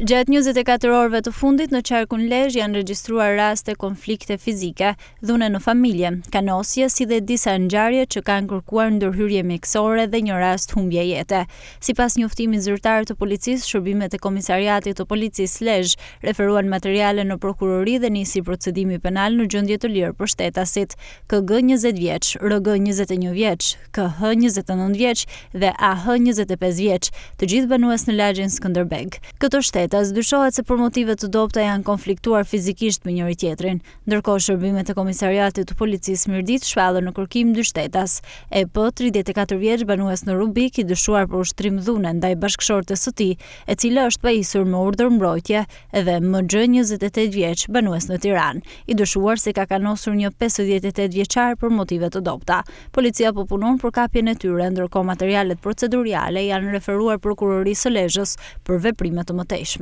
Gjatë 24 orëve të fundit në qarkun Lezhë janë regjistruar raste konflikte fizike, dhune në familje, kanosje si dhe disa ngjarje që kanë kërkuar ndërhyrje mjekësore dhe një rast humbje jete. Sipas njoftimit zyrtar të policisë, shërbimet e komisariatit të policisë Lezhë referuan materiale në prokurori dhe nisi procedimi penal në gjendje të lirë për shtetasit KG 20 vjeç, RG 21 vjeç, KH 29 vjeç dhe AH 25 vjeç, të gjithë banues në lagjen Skënderbeg. Këto dyshohet se për motive të dobta janë konfliktuar fizikisht me njëri tjetrin, ndërkohë shërbimet e komisariatit të policisë Mirdit shpallën në kërkim dy shtetas. EP 34 vjeç banues në Rubik i dyshuar për ushtrim dhune ndaj bashkëshortes së tij, e cila është pajisur me urdhër mbrojtje, dhe MG 28 vjeç banues në Tiranë, i dyshuar se ka kanosur një 58 vjeçar për motive të dobta. Policia po punon për kapjen e tyre, ndërkohë materialet proceduriale janë referuar prokurorisë së Lezhës për veprime të mëtejshme.